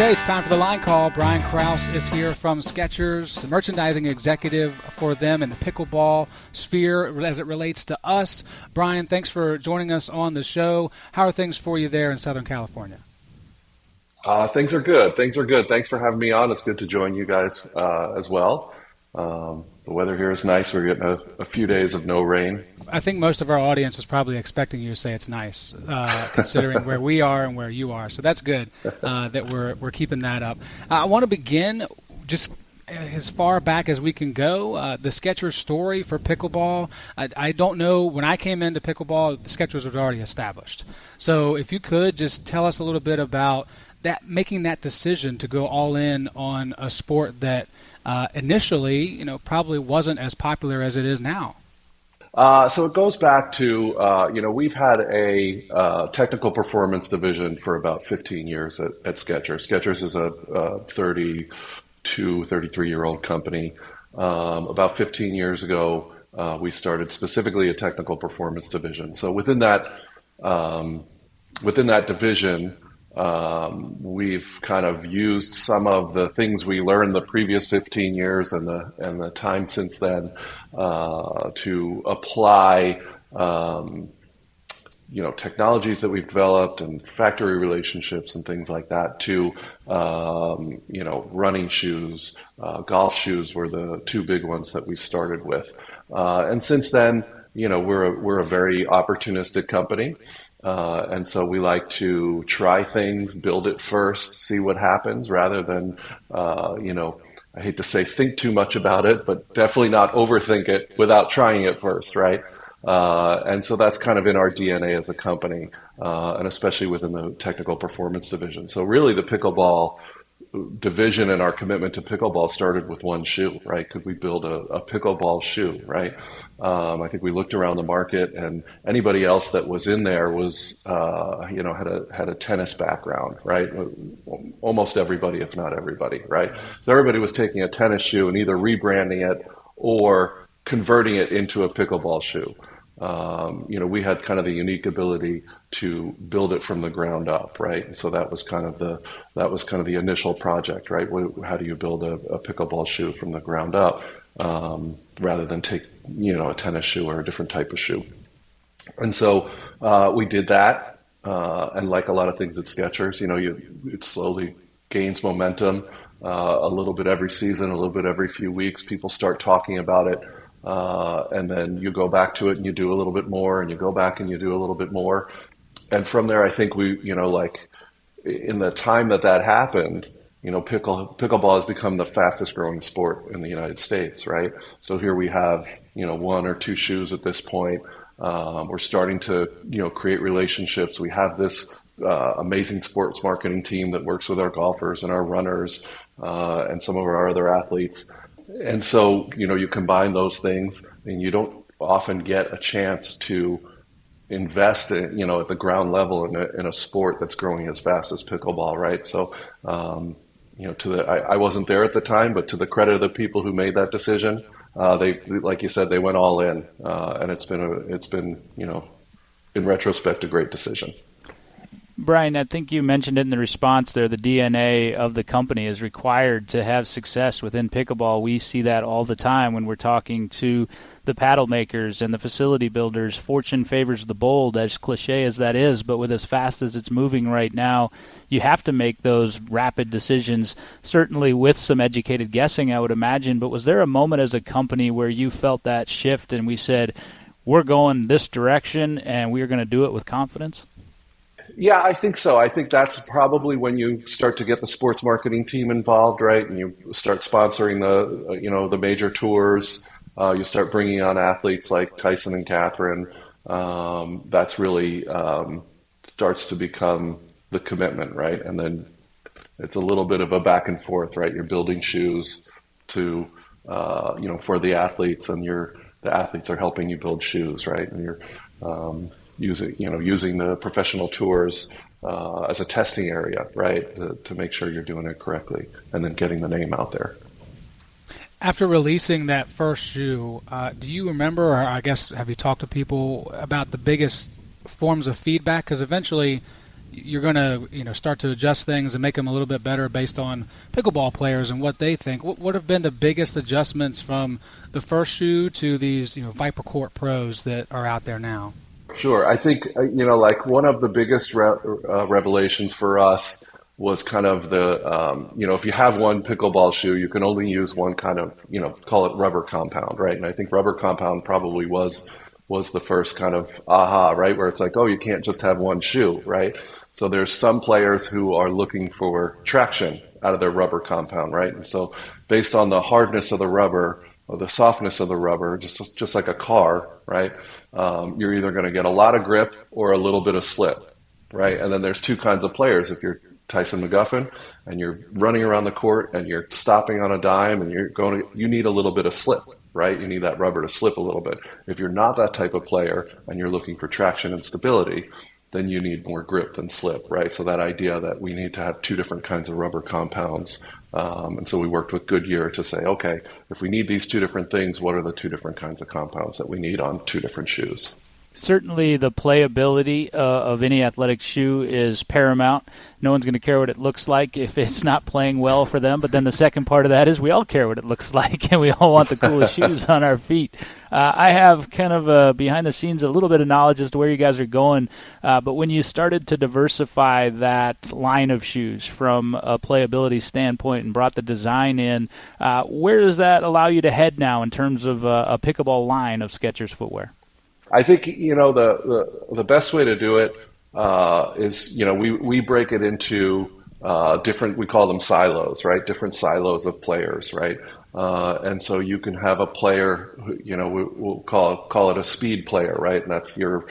Okay, it's time for the line call. Brian Kraus is here from Skechers, the merchandising executive for them in the pickleball sphere as it relates to us. Brian, thanks for joining us on the show. How are things for you there in Southern California? Things are good. Thanks for having me on. It's good to join you guys as well. The weather here is nice. We're getting a few days of no rain. I think most of our audience is probably expecting you to say it's nice, considering where we are and where you are. So that's good that we're keeping that up. I want to begin just as far back as we can go. The Skechers story for pickleball. I don't know, when I came into pickleball, the Skechers was already established. So if you could just tell us a little bit about that, making that decision to go all in on a sport that initially, probably wasn't as popular as it is now. So it goes back to, we've had a technical performance division for about 15 years at Skechers. Skechers is a 32, 33-year-old company. About 15 years ago, we started specifically a technical performance division. So within that division, we've kind of used some of the things we learned the previous 15 years and the time since then to apply technologies that we've developed and factory relationships and things like that to running shoes. Golf shoes were the two big ones that we started with, and since then, we're a very opportunistic company. And so we like to try things, build it first, see what happens, rather than, I hate to say think too much about it, but definitely not overthink it without trying it first, right? And so that's kind of in our DNA as a company, and especially within the technical performance division. So really the pickleball division and our commitment to pickleball started with one shoe, right? Could we build a pickleball shoe, right? I think we looked around the market, and anybody else that was in there was, had a tennis background, right? Almost everybody, if not everybody, right? So everybody was taking a tennis shoe and either rebranding it or converting it into a pickleball shoe. We had kind of the unique ability to build it from the ground up, right? And so that was kind of the initial project, right? How do you build a pickleball shoe from the ground up, rather than take, a tennis shoe or a different type of shoe? And so we did that, and like a lot of things at Skechers, it slowly gains momentum, a little bit every season, a little bit every few weeks. People start talking about it. And then you go back to it and you do a little bit more, and you go back and you do a little bit more. And from there, I think we, in the time that happened, pickleball has become the fastest growing sport in the United States, right? So here we have, one or two shoes at this point. We're starting to, create relationships. We have this amazing sports marketing team that works with our golfers and our runners, and some of our other athletes. And so, you combine those things, and you don't often get a chance to invest in, at the ground level in a sport that's growing as fast as pickleball, right? So, I wasn't there at the time, but to the credit of the people who made that decision, they, like you said, they went all in, and it's been, in retrospect, a great decision. Brian, I think you mentioned in the response there, the DNA of the company is required to have success within pickleball. We see that all the time when we're talking to the paddle makers and the facility builders. Fortune favors the bold, as cliche as that is, but with as fast as it's moving right now, you have to make those rapid decisions, certainly with some educated guessing, I would imagine. But was there a moment as a company where you felt that shift and we said, we're going this direction and we're going to do it with confidence? Yeah, I think so. I think that's probably when you start to get the sports marketing team involved, right? And you start sponsoring the major tours. You start bringing on athletes like Tyson and Catherine. That's really starts to become the commitment, right? And then it's a little bit of a back and forth, right? You're building shoes to, for the athletes, and the athletes are helping you build shoes, right? And you're using the professional tours as a testing area, right, to make sure you're doing it correctly, and then getting the name out there. After releasing that first shoe, do you remember, or I guess have you talked to people about the biggest forms of feedback? Because eventually you're going to start to adjust things and make them a little bit better based on pickleball players and what they think. What have been the biggest adjustments from the first shoe to these Viper Court Pros that are out there now? Sure. I think, like one of the biggest revelations for us was kind of the, if you have one pickleball shoe, you can only use one kind of, call it rubber compound, right? And I think rubber compound probably was the first kind of aha, right? Where it's like, oh, you can't just have one shoe, right? So there's some players who are looking for traction out of their rubber compound, right? And so based on the hardness of the rubber or the softness of the rubber, just like a car, right? You're either going to get a lot of grip or a little bit of slip, right? And then there's two kinds of players. If you're Tyson McGuffin and you're running around the court and you're stopping on a dime and you need a little bit of slip, right? You need that rubber to slip a little bit. If you're not that type of player and you're looking for traction and stability, then you need more grip than slip, right? So that idea that we need to have two different kinds of rubber compounds. And so we worked with Goodyear to say, okay, if we need these two different things, what are the two different kinds of compounds that we need on two different shoes? Certainly the playability of any athletic shoe is paramount. No one's going to care what it looks like if it's not playing well for them. But then the second part of that is we all care what it looks like, and we all want the coolest shoes on our feet. I have kind of behind the scenes a little bit of knowledge as to where you guys are going. But when you started to diversify that line of shoes from a playability standpoint and brought the design in, where does that allow you to head now in terms of a pickleball line of Skechers footwear? I think the best way to do it is we break it into different, we call them silos, right? Different silos of players, right? And so you can have a player who, we'll call it a speed player, right? And that's your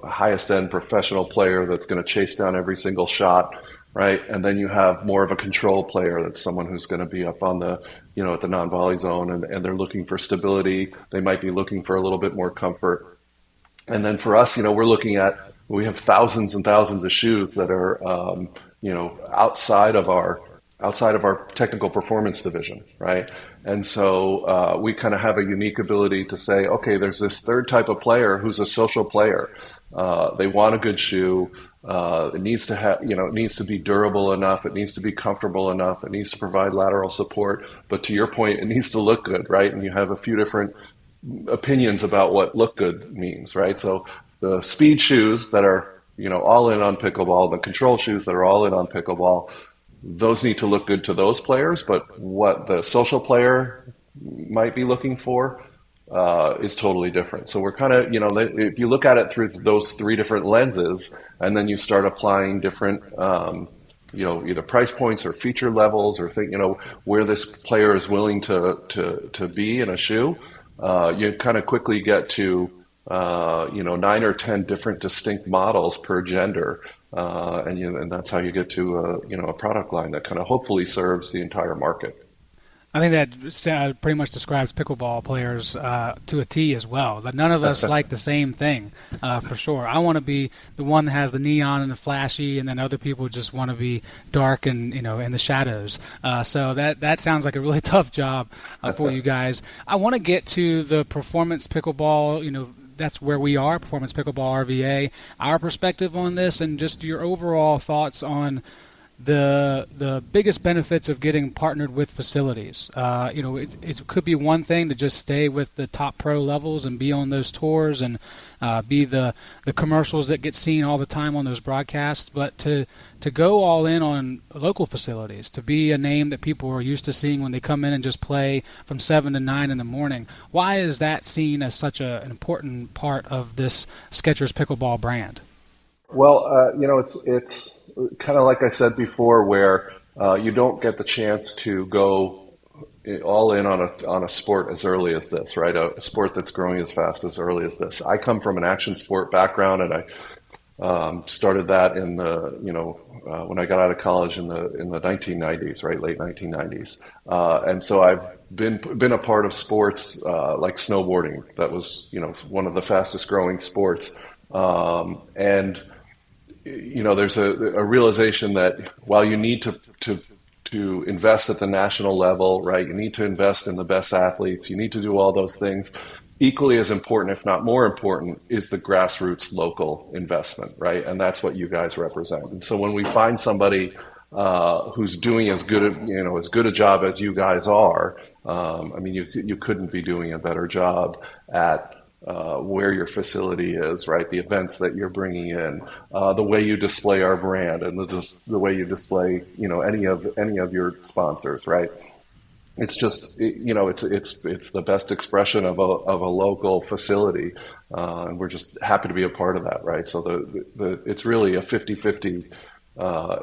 highest end professional player that's going to chase down every single shot, right? And then you have more of a control player. That's someone who's going to be up on the, at the non-volley zone and they're looking for stability. They might be looking for a little bit more comfort. And then for us, we have thousands and thousands of shoes that are, outside of our technical performance division, right? And so we kind of have a unique ability to say, okay, there's this third type of player who's a social player. They want a good shoe. It needs to have, it needs to be durable enough. It needs to be comfortable enough. It needs to provide lateral support. But to your point, it needs to look good, right? And you have a few different opinions about what look good means, right? So the speed shoes that are, all in on pickleball, the control shoes that are all in on pickleball, those need to look good to those players. But what the social player might be looking for is totally different. So we're kind of, if you look at it through those three different lenses, and then you start applying different, either price points or feature levels or where this player is willing to be in a shoe, you kind of quickly get to, 9 or 10 different distinct models per gender. And that's how you get to, a product line that kind of hopefully serves the entire market. I think that pretty much describes pickleball players to a T as well. That none of us like the same thing, for sure. I want to be the one that has the neon and the flashy, and then other people just want to be dark and in the shadows. So that sounds like a really tough job for you guys. I want to get to the performance pickleball. That's where we are, Performance Pickleball RVA. Our perspective on this, and just your overall thoughts on the biggest benefits of getting partnered with facilities. It could be one thing to just stay with the top pro levels and be on those tours and be the commercials that get seen all the time on those broadcasts, but to go all in on local facilities, to be a name that people are used to seeing when they come in and just play from 7 to 9 in the morning. Why is that seen as such an important part of this Skechers Pickleball brand? Well, it's kind of like I said before, where you don't get the chance to go all in on a sport as early as this, right? A sport that's growing as fast as early as this. I come from an action sport background, and I started that in the when I got out of college in the 1990s, right, late 1990s, and so I've been a part of sports like snowboarding. That was one of the fastest growing sports, and there's a realization that while you need to invest at the national level, right, you need to invest in the best athletes, you need to do all those things, equally as important, if not more important, is the grassroots local investment, right? And that's what you guys represent. And so when we find somebody who's doing as good a job as you guys are, I mean, you couldn't be doing a better job at where your facility is, right? The events that you're bringing in, the way you display our brand, and the way you display, any of your sponsors, right? It's just, it's the best expression of a local facility, and we're just happy to be a part of that, right? So it's really a 50-50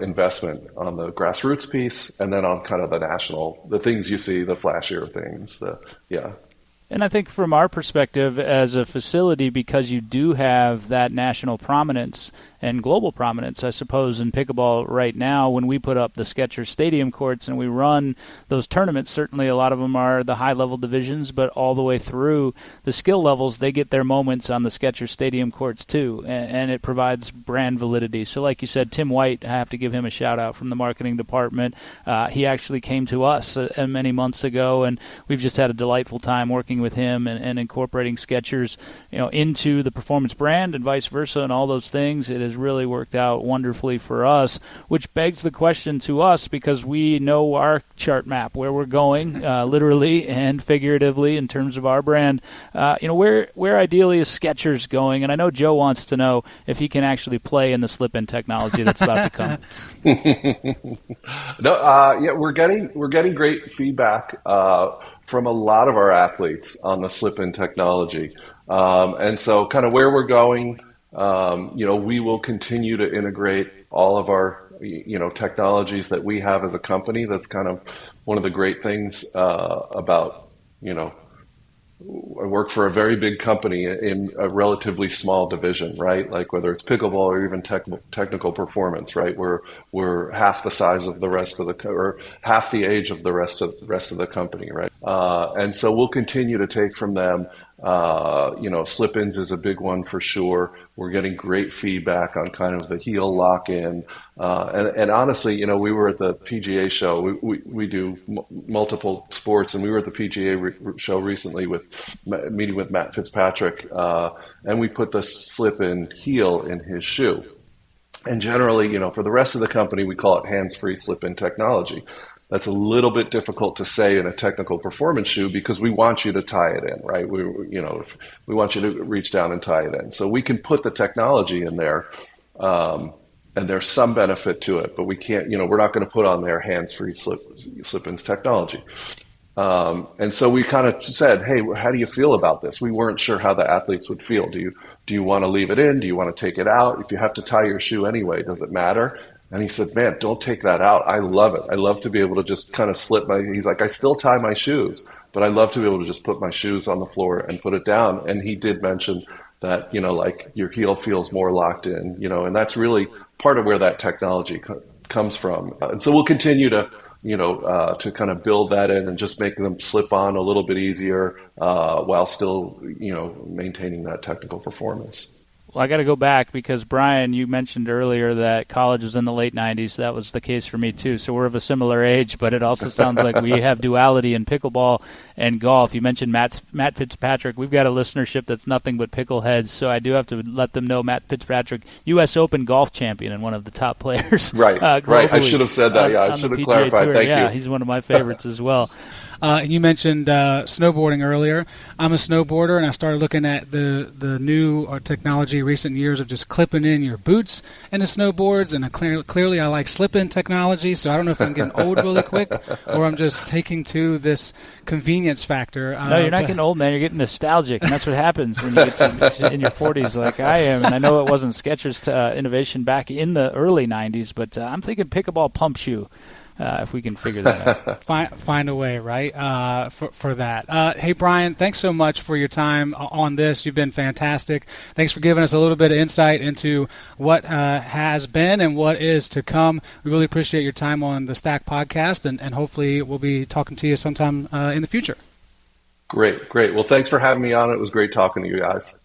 investment on the grassroots piece, and then on kind of the things you see, the flashier things, yeah. And I think from our perspective as a facility, because you do have that national prominence and global prominence, I suppose, in pickleball right now, when we put up the Skechers Stadium courts and we run those tournaments, certainly a lot of them are the high-level divisions, but all the way through the skill levels, they get their moments on the Skechers Stadium courts too, and it provides brand validity. So like you said, Tim White, I have to give him a shout-out from the marketing department. He actually came to us many months ago, and we've just had a delightful time working with him and incorporating Skechers into the performance brand and vice versa and all those things. It has really worked out wonderfully for us, which begs the question to us, because we know our chart map, where we're going, literally and figuratively in terms of our brand. Where ideally is Skechers going? And I know Joe wants to know if he can actually play in the slip-in technology that's about to come. We're getting great feedback from a lot of our athletes on the slip-in technology. And so kind of where we're going, we will continue to integrate all of our, technologies that we have as a company. That's kind of one of the great things about, I work for a very big company in a relatively small division, right? Like whether it's pickleball or even technical performance, right? We're half the size of the rest of or half the age of the rest of the company, right? And so we'll continue to take from them. Slip-ins is a big one for sure. We're getting great feedback on kind of the heel lock-in. And honestly, we were at the PGA show. We do multiple sports, and we were at the PGA show recently meeting with Matt Fitzpatrick, and we put the slip-in heel in his shoe. And generally, for the rest of the company, we call it hands-free slip-in technology. That's a little bit difficult to say in a technical performance shoe because we want you to tie it in, right? We want you to reach down and tie it in. So we can put the technology in there, and there's some benefit to it, but we can't, we're not going to put on there hands-free slip-ins technology. And so we kind of said, hey, how do you feel about this? We weren't sure how the athletes would feel. Do you want to leave it in? Do you want to take it out? If you have to tie your shoe anyway, does it matter? And he said, man, don't take that out. I love it. I love to be able to just kind of he's like, I still tie my shoes, but I love to be able to just put my shoes on the floor and put it down. And he did mention that, like your heel feels more locked in, and that's really part of where that technology comes from. And so we'll continue to, to kind of build that in and just make them slip on a little bit easier while still, maintaining that technical performance. Well, I got to go back because, Brian, you mentioned earlier that college was in the late 90s. That was the case for me, too. So we're of a similar age, but it also sounds like we have duality in pickleball and golf. You mentioned Matt Fitzpatrick. We've got a listenership that's nothing but pickleheads, so I do have to let them know Matt Fitzpatrick, U.S. Open golf champion and one of the top players. Right. I should have said that. I should have clarified. Thank you. Yeah, he's one of my favorites as well. And you mentioned snowboarding earlier. I'm a snowboarder, and I started looking at the new technology recent years of just clipping in your boots into snowboards, and clearly I like slip-in technology, so I don't know if I'm getting old really quick or I'm just taking to this convenience factor. No, you're not getting old, man. You're getting nostalgic, and that's what happens when you get to in your 40s like I am. And I know it wasn't Skechers innovation back in the early 90s, but I'm thinking pickleball pump shoe. If we can figure that out. Find a way, right, for that. Hey, Brian, thanks so much for your time on this. You've been fantastic. Thanks for giving us a little bit of insight into what has been and what is to come. We really appreciate your time on the Stack podcast, and hopefully we'll be talking to you sometime in the future. Great. Well, thanks for having me on. It was great talking to you guys.